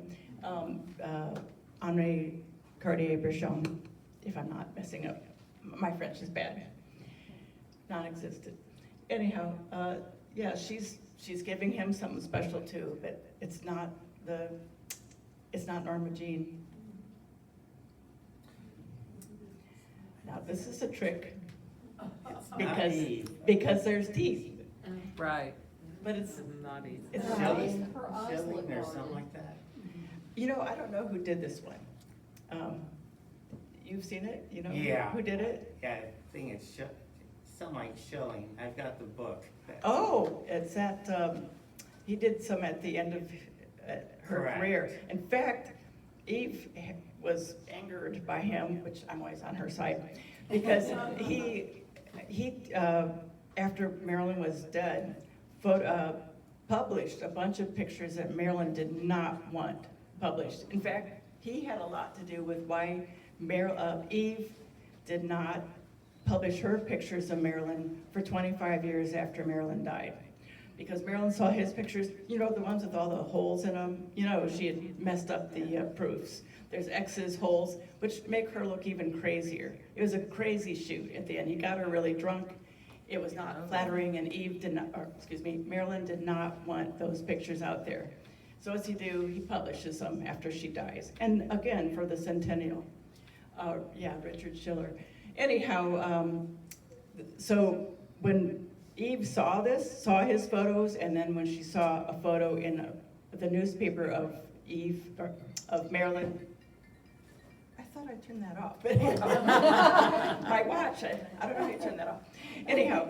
Henri Cartier-Bresson, if I'm not messing up. My French is bad, non-existent. Anyhow, yeah, she's giving him something special too, but it's not Norma Jean. Now this is a trick. Because there's teeth, Right. but it's Not easy. not easy. Shilling Her eyes Shilling look or large. something like that. I don't know who did this one. You've seen it? You know Yeah. who did it? Yeah, I think it's something like Shilling. I've got the book. Oh, it's at, he did some at the end of her Correct. career. In fact, Eve was angered by him, which I'm always on her side, because he after Marilyn was dead, published a bunch of pictures that Marilyn did not want published. In fact, he had a lot to do with why Eve did not publish her pictures of Marilyn for 25 years after Marilyn died. Because Marilyn saw his pictures, the ones with all the holes in them, she had messed up the proofs. There's X's, holes, which make her look even crazier. It was a crazy shoot at the end. He got her really drunk. It was not flattering, and Marilyn did not want those pictures out there. So what's he do? He publishes them after she dies. And again, for the centennial. Richard Schiller. Anyhow, so when Eve saw his photos, and then when she saw a photo in the newspaper of of Marilyn, I thought I turned that off. My watch, I don't know how you turn that off. Anyhow,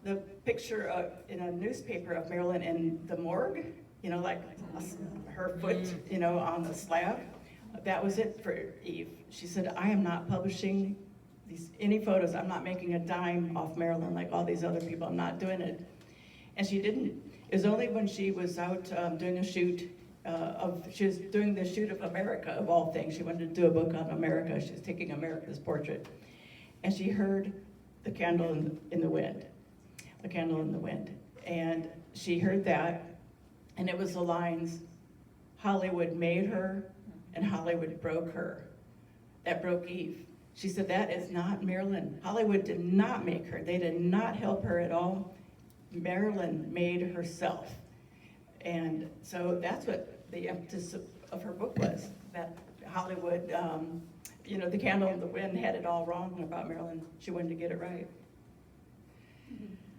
the picture in a newspaper of Marilyn in the morgue, like her foot, on the slab, that was it for Eve. She said, I am not publishing any photos. I'm not making a dime off Marilyn like all these other people. I'm not doing it. And she didn't. It was only when she was out doing a shoot she was doing the shoot of America, of all things. She wanted to do a book on America. She was taking America's portrait. And she heard the candle in the wind, the candle in the wind. And she heard that, and it was the lines, Hollywood made her, and Hollywood broke her. That broke Eve. She said, that is not Marilyn. Hollywood did not make her. They did not help her at all. Marilyn made herself. And so that's what the emphasis of her book was, that Hollywood, the candle in the wind had it all wrong about Marilyn. She wanted to get it right.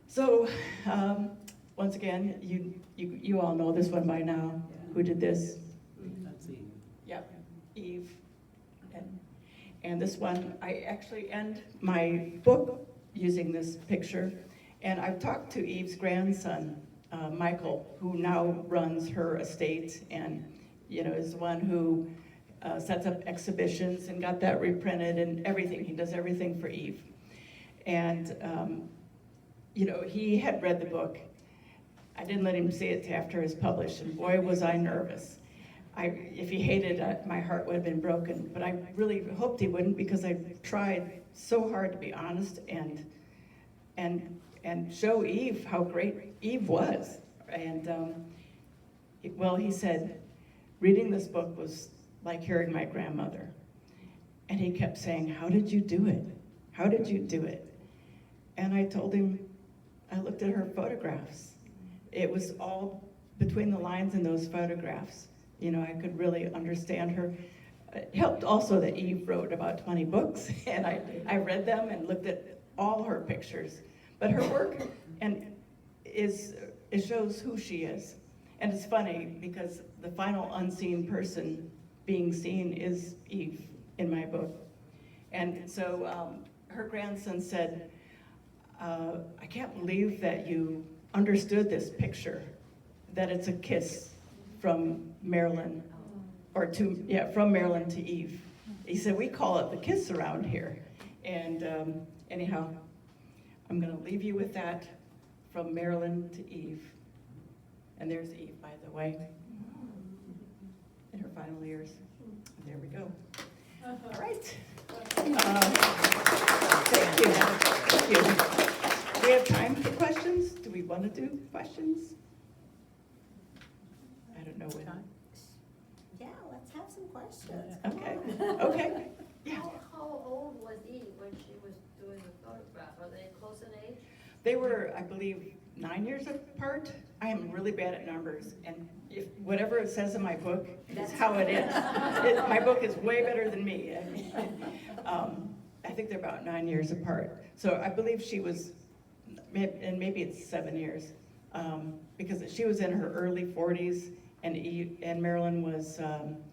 So, once again, you all know this one by now. Who did this? That's Eve. Yep, Eve. And this one, I actually end my book using this picture. And I've talked to Eve's grandson, Michael, who now runs her estate and is the one who sets up exhibitions and got that reprinted and everything. He does everything for Eve. And he had read the book, I didn't let him see it till after it was published, and boy, was I nervous. If he hated it, my heart would have been broken, but I really hoped he wouldn't, because I tried so hard to be honest and show Eve how great Eve was. And he said, reading this book was like hearing my grandmother. And he kept saying, how did you do it? How did you do it? And I told him, I looked at her photographs. It was all between the lines in those photographs. You know, I could really understand her. It helped also that Eve wrote about 20 books, and I read them and looked at all her pictures. But her work it shows who she is. And it's funny, because the final unseen person being seen is Eve in my book. And so her grandson said, I can't believe that you understood this picture, that it's a kiss from Marilyn, from Marilyn to Eve. He said, we call it the kiss around here. And anyhow, I'm gonna leave you with that, from Marilyn to Eve. And there's Eve, by the way, in her final years. There we go. All right. Thank you. Thank you. Do we have time for questions? Do we want to do questions? I don't know when. Yeah, let's have some questions. Come Okay. on. Okay. Yeah. How old was Eve when she was doing the photograph? Are they close in age? They were, I believe, 9 years apart. I am really bad at numbers, and if whatever it says in my book is how it is. My book is way better than me. I think they're about 9 years apart. So I believe she was, and maybe it's 7 years, because she was in her early 40s, and Marilyn was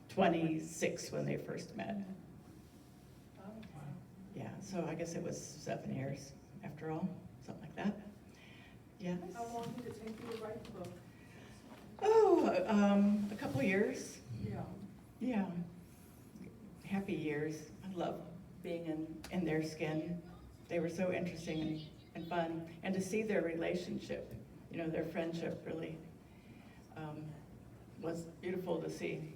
26 when they first met. Yeah, so I guess it was 7 years after all, something like that. Yes. How long did it take you to write the book? Oh, a couple years. Yeah. Yeah. Happy years. I love being in their skin. They were so interesting and fun. And to see their relationship, you know, their friendship really was beautiful to see.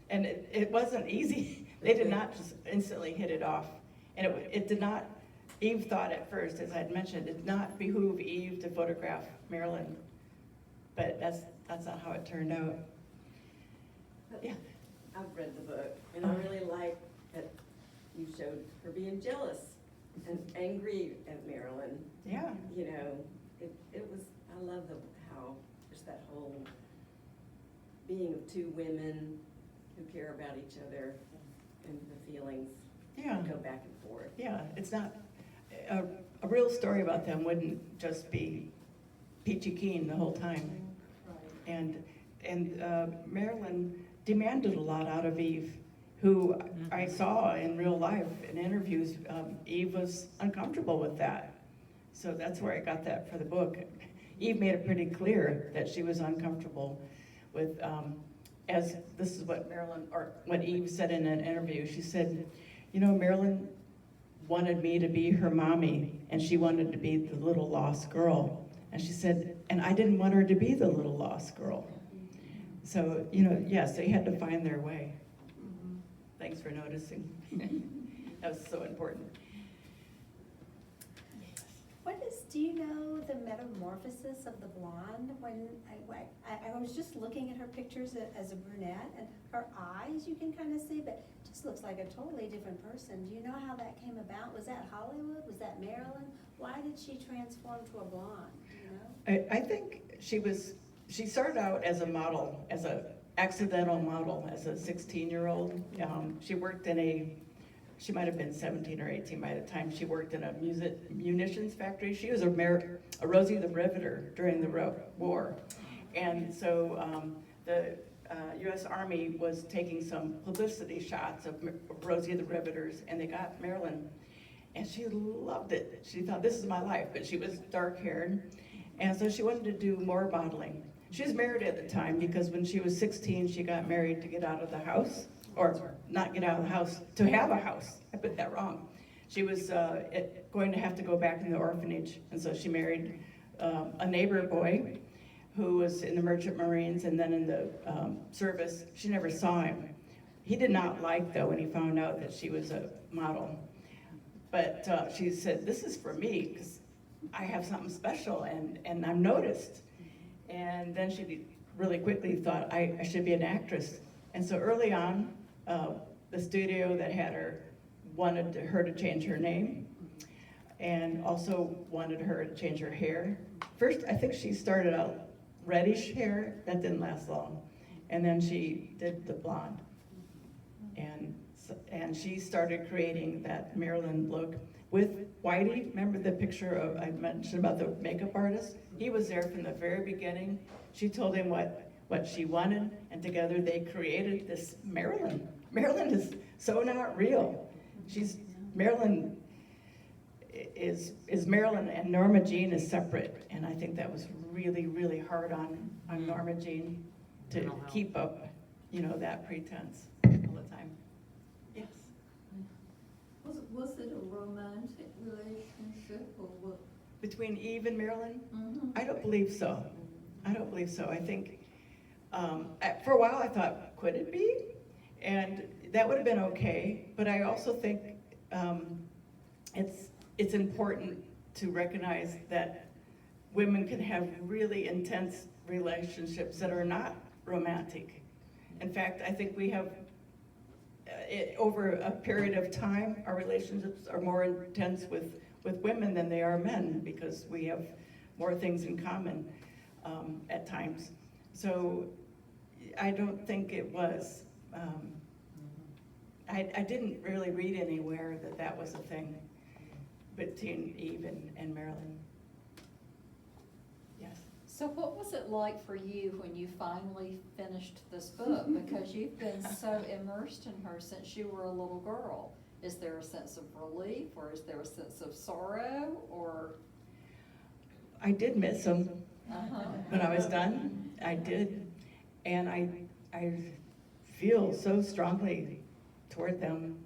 And it wasn't easy. They did not just instantly hit it off. And it did not, Eve thought at first, as I'd mentioned, it did not behoove Eve to photograph Marilyn. But that's not how it turned out. Yeah. I've read the book, and I really like that you showed her being jealous and angry at Marilyn. Yeah. You know, it was, I love how just that whole being of two women who care about each other and the feelings Yeah. go back and forth. Yeah, it's not, a real story about them wouldn't just be peachy keen the whole time. Right. And Marilyn demanded a lot out of Eve, who I saw in real life in interviews. Eve was uncomfortable with that. So that's where I got that for the book. Eve made it pretty clear that she was uncomfortable with, as this is what Marilyn, or what Eve said in an interview. She said, you know, Marilyn wanted me to be her mommy, and she wanted to be the little lost girl. And she said, and I didn't want her to be the little lost girl. So, you know, yes, they had to find their way. Thanks for noticing. That was so important. Do you know the metamorphosis of the blonde? When I was just looking at her pictures as a brunette, and her eyes you can kind of see, but it just looks like a totally different person. Do you know how that came about? Was that Hollywood? Was that Marilyn? Why did she transform to a blonde? Do you know? I think she started out as a model, as an accidental model, as a 16-year-old. She worked in she might have been 17 or 18 by the time she worked in a munitions factory. She was a Rosie the Riveter during the war. And so the U.S. Army was taking some publicity shots of Rosie the Riveters, and they got Marilyn. And she loved it. She thought, this is my life, but she was dark-haired. And so she wanted to do more modeling. She was married at the time because when she was 16, she got married to get out of the house. Or not get out of the house, to have a house. I put that wrong. She was going to have to go back in the orphanage, and so she married a neighbor boy. who was in the Merchant Marines and then in the service. She never saw him. He did not like, though, when he found out that she was a model. But she said, this is for me, because I have something special, and I'm noticed. And then she really quickly thought, I should be an actress. And so early on, the studio that had her wanted her to change her name, and also wanted her to change her hair. First, I think she started out reddish hair. That didn't last long. And then she did the blonde. And she started creating that Marilyn look with Whitey. Remember the picture of, I mentioned about the makeup artist? He was there from the very beginning. She told him what she wanted, and together they created this Marilyn. Marilyn is so not real. Marilyn is Marilyn, and Norma Jean is separate. And I think that was really, really hard on Norma Jean to keep up, that pretense all the time. Yes. Was it a romantic relationship or what? Between Eve and Marilyn? Mm-hmm. I don't believe so. I think, for a while I thought, could it be? And that would have been okay, but I also think it's important to recognize that women can have really intense relationships that are not romantic. In fact, I think we have, over a period of time, our relationships are more intense with women than they are men, because we have more things in common at times. So I don't think it was, I didn't really read anywhere that was a thing between Eve and Marilyn. Yes. So what was it like for you when you finally finished this book? Because you've been so immersed in her since you were a little girl. Is there a sense of relief, or is there a sense of sorrow, or? I did miss them Uh-huh. when I was done. I did. And I feel so strongly toward them.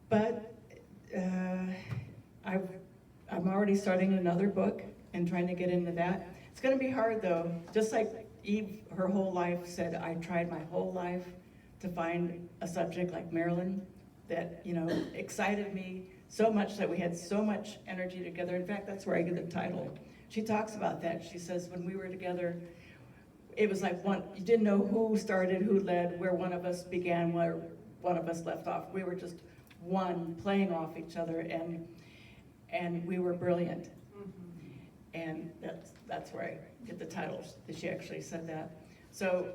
But I'm already starting another book and trying to get into that. It's going to be hard, though. Just like Eve, her whole life said, I tried my whole life to find a subject like Marilyn that, excited me so much, that we had so much energy together. In fact, that's where I get the title. She talks about that. She says, when we were together, it was like you didn't know who started, who led, where one of us began, where one of us left off. We were just one, playing off each other, and we were brilliant. And that's where I get the title. She actually said that. So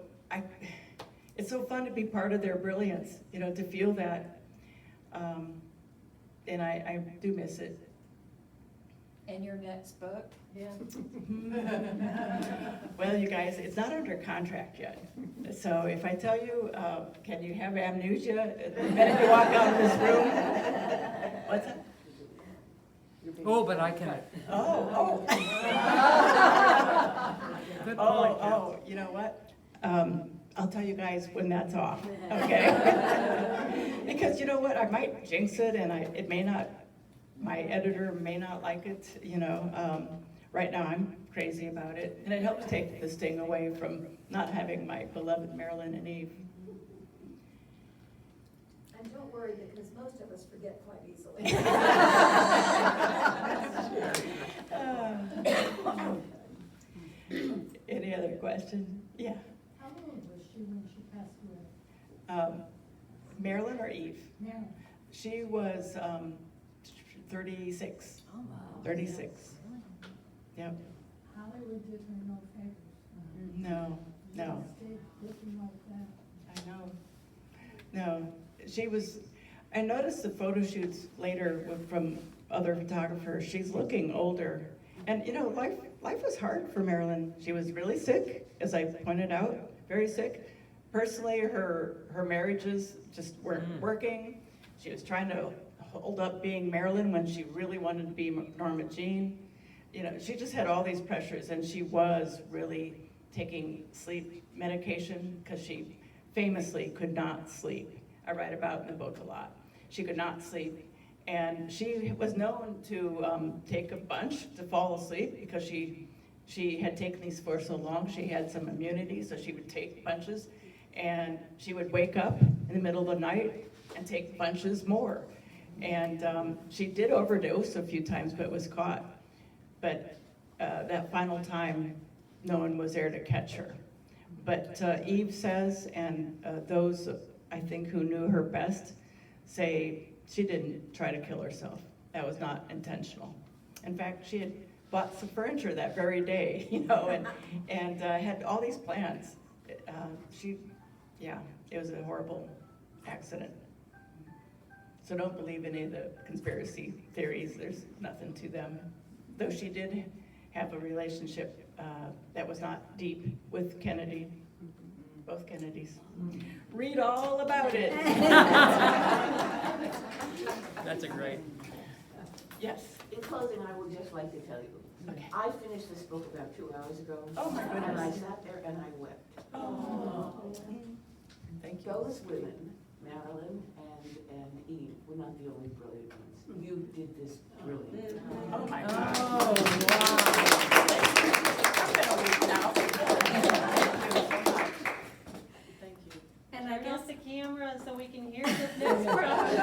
it's so fun to be part of their brilliance, to feel that. And I do miss it. And your next book? Yeah. Well, you guys, it's not under contract yet. So if I tell you, can you have amnesia the minute you walk out of this room? What's that? Oh, but I can. Oh. Good point. Oh, you know what? I'll tell you guys when that's off, okay? Because you know what? I might jinx it, and it may not, my editor may not like it, Right now, I'm crazy about it, and it helps take the sting away from not having my beloved Marilyn and Eve. And don't worry, because most of us forget quite easily. Any other question? Yeah. How old was she when she passed away? Marilyn or Eve? Marilyn. She was 36. Oh, wow. 36. Yep. Hollywood did her no favors. No. She stayed looking like that. I know. No, she was, I noticed the photo shoots later from other photographers. She's looking older. And life was hard for Marilyn. She was really sick, as I pointed out, very sick. Personally, her marriages just weren't working. She was trying to hold up being Marilyn when she really wanted to be Norma Jean. She just had all these pressures, and she was really taking sleep medication because she famously could not sleep. I write about in the book a lot. She could not sleep, and she was known to take a bunch to fall asleep because she She had taken these for so long, she had some immunity, so she would take bunches, and she would wake up in the middle of the night and take bunches more. And she did overdose a few times, but was caught. But that final time, no one was there to catch her. But Eve says, and those I think who knew her best say she didn't try to kill herself. That was not intentional. In fact, she had bought some furniture that very day, you know, and had all these plans. It was a horrible accident. So don't believe any of the conspiracy theories. There's nothing to them. Though she did have a relationship that was not deep with Kennedy, both Kennedys. Read all about it. That's a great. Yes. In closing, I would just like to tell you, Okay. I finished this book about 2 hours ago. Oh, my And I goodness. sat there and I wept. Oh. Thank you. Those women, Marilyn and Eve, were not the only brilliant ones. You did this brilliantly. Oh, my Oh, God. wow. I'm gonna leave now. Thank you. And I guess the camera so we can hear the next part.